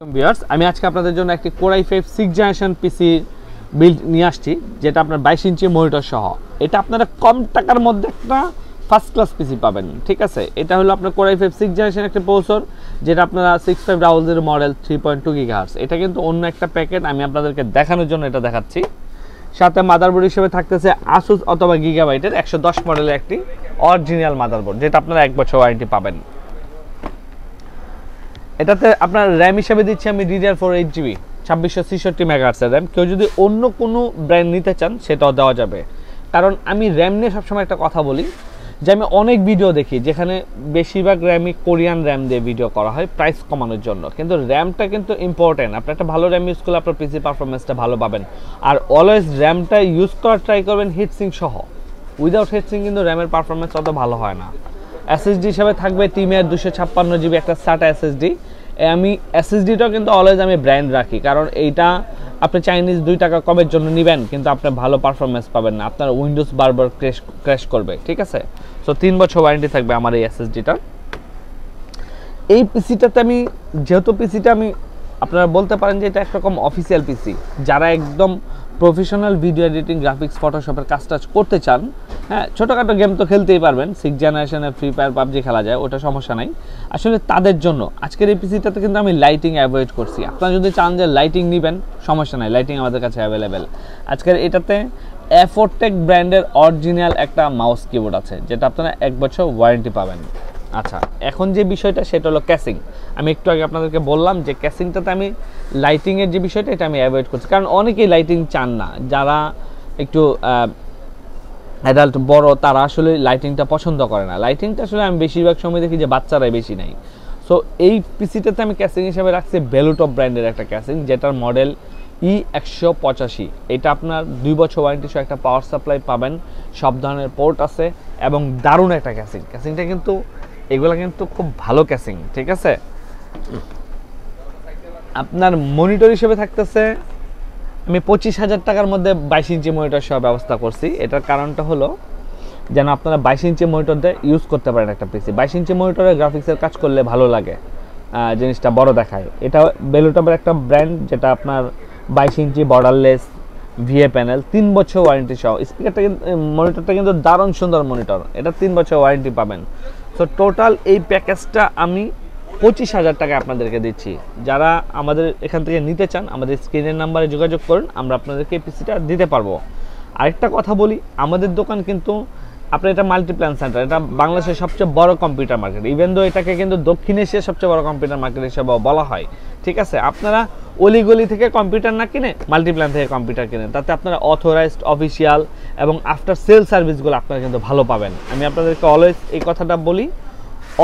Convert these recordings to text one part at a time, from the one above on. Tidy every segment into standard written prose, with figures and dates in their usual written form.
Viewers আমি আজকে আপনাদের জন্য একটি Core i5 6th generation PC build নিয়ে আসছি যেটা আপনার 22 ইঞ্চি মনিটর সহ। এটা আপনারা কম টাকার মধ্যে একটা ফার্স্ট ক্লাস পিসি পাবেন, ঠিক আছে। এটা হলো আপনার Core i5 6th জেনারেশন একটা প্রসেসর যেটা আপনারা 6500 মডেল 3.2 GHz। এটা কিন্তু অন্য একটা প্যাকেট, আমি আপনাদেরকে দেখানোর জন্য এটা দেখাচ্ছি। সাথে মাদারবোর্ড হিসেবে থাকতেছে Asus অথবা Gigabyte-এর 110 মডেলের একটি অরিজিনাল মাদারবোর্ড যেটা আপনারা 1 বছর ওয়ারেন্টি পাবেন। এটাতে আপনার র্যাম হিসেবে দিচ্ছি আমি DDR4 8GB 2666 মেগাহার্টজ র্যাম। কেউ যদি অন্য কোনো ব্র্যান্ড নিতে চান সেটাও দেওয়া যাবে, কারণ আমি র্যাম নিয়ে সবসময় একটা কথা বলি যে আমি অনেক ভিডিও দেখি যেখানে বেশিরভাগ র্যামই কোরিয়ান র্যাম দিয়ে ভিডিও করা হয় প্রাইস কমানোর জন্য, কিন্তু র্যামটা কিন্তু ইম্পর্টেন্ট। আপনি একটা ভালো র্যাম ইউজ করলে আপনার পিসি পারফরমেন্সটা ভালো পাবেন। আর অলওয়েজ র্যামটা ইউজ করার ট্রাই করবেন হিটসিং সহ। উইদাউট হিটসিং কিন্তু র্যামের পারফরমেন্স অত ভালো হয় না। এসএসডি হিসাবে থাকবে টিমের 256GB একটা SATA এসএসডি। আমি এসএসডিটাও কিন্তু অলওয়েজ আমি ব্র্যান্ড রাখি, কারণ এইটা আপনি চাইনিজ 2 টাকা কমের জন্য নেবেন কিন্তু আপনি ভালো পারফরমেন্স পাবেন না, আপনার উইন্ডোজ বারবার ক্র্যাশ করবে, ঠিক আছে। সো 3 বছর ওয়ারেন্টি থাকবে আমার এই এসএসডিটা। এই পিসিটাতে আমি যেহেতু পিসিটা আমি আপনারা বলতে পারেন যে এটা একরকম অফিসিয়াল পিসি, যারা একদম প্রফেশনাল ভিডিও এডিটিং গ্রাফিক্স ফটোশপের কাজ টাজ করতে চান, হ্যাঁ ছোটোখাটো গেম তো খেলতেই পারবেন, 6th জেনারেশনের ফ্রি ফায়ার পাবজি খেলা যায়, ওটা সমস্যা নাই। আসলে তাদের জন্য আজকের এই পিসিটাতে কিন্তু আমি লাইটিং অ্যাভয়েড করছি। আপনারা যদি চান যে লাইটিং নেবেন সমস্যা নাই, লাইটিং আমাদের কাছে অ্যাভেলেবেল। আজকের এটাতে এফোরটেক ব্র্যান্ডের অরিজিনাল একটা মাউস কিবোর্ড আছে যেটা আপনারা 1 বছর ওয়ারেন্টি পাবেন। আচ্ছা, এখন যে বিষয়টা সেটা হলো ক্যাসিং। আমি একটু আগে আপনাদেরকে বললাম যে ক্যাসিংটাতে আমি লাইটিংয়ের যে বিষয়টা এটা আমি অ্যাভয়েড করছি, কারণ অনেকেই লাইটিং চান না, যারা একটু অ্যাডাল্ট বড় তারা আসলে লাইটিংটা পছন্দ করে না। লাইটিংটা আসলে আমি বেশিরভাগ সময় দেখি যে বাচ্চারাই বেশি নেই। সো এই পিসিটাতে আমি ক্যাসিং হিসেবে রাখছি বেলুটপ ব্র্যান্ডের একটা ক্যাসিং যেটার মডেল E185। এটা আপনার 2 বছর ওয়ারেন্টি সহ একটা পাওয়ার সাপ্লাই পাবেন, সব ধরনের পোর্ট আছে এবং দারুণ একটা ক্যাসিং। ক্যাসিংটা কিন্তু এগুলো কিন্তু খুব ভালো ক্যাসিং, ঠিক আছে। আপনার মনিটর হিসেবে থাকতেছে আমি 25,000 টাকার মধ্যে 22 ইঞ্চি মনিটর সহ ব্যবস্থা করছি। এটার কারণটা হলো যেন আপনারা 22 ইঞ্চি মনিটর দিয়ে ইউজ করতে পারেন একটা পিসি। 22 ইঞ্চি মনিটরে গ্রাফিক্সের কাজ করলে ভালো লাগে, জিনিসটা বড় দেখায়। এটা বেলুটপের একটা ব্র্যান্ড যেটা আপনার 22 ইঞ্চি বর্ডারলেস VA প্যানেল, 3 বছর ওয়ারেন্টি সহ। স্পিকারটা কিন্তু মনিটরটা কিন্তু দারুণ সুন্দর মনিটর, এটা 3 বছর ওয়ারেন্টি পাবেন। সো টোটাল এই প্যাকেজটা আমি 25,000 টাকা আপনাদেরকে দিচ্ছি। যারা আমাদের এখান থেকে নিতে চান আমাদের স্ক্রিনের নাম্বারে যোগাযোগ করুন, আমরা আপনাদেরকে এই পিসিটা দিতে পারবো। আরেকটা কথা বলি, আমাদের দোকান কিন্তু আপনার এটা মাল্টিপ্ল্যান সেন্টার, এটা বাংলাদেশের সবচেয়ে বড় কম্পিউটার মার্কেট, ইভেন দো এটাকে কিন্তু দক্ষিণ এশিয়ার সবচেয়ে বড় কম্পিউটার মার্কেট হিসেবে বলা হয়, ঠিক আছে। আপনারা অলিগলি থেকে কম্পিউটার না কিনে মাল্টিপ্ল্যান থেকে কম্পিউটার কিনেন, তাতে আপনারা অথরাইজড অফিসিয়াল এবং আফটার সেল সার্ভিসগুলো আপনারা কিন্তু ভালো পাবেন। আমি আপনাদেরকে অলওয়েজ এই কথাটা বলি,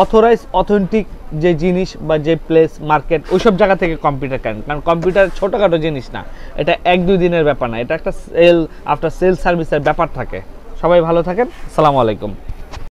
অথরাইজ অথেন্টিক যে জিনিস বা যে প্লেস মার্কেট ওইসব জায়গা থেকে কম্পিউটার কেনেন, কারণ কম্পিউটার ছোটোখাটো জিনিস না, এটা 1-2 দিনের ব্যাপার না, এটা একটা আফটার সেল সার্ভিসের ব্যাপার থাকে। সবাই ভালো থাকেন, আসসালামু আলাইকুম।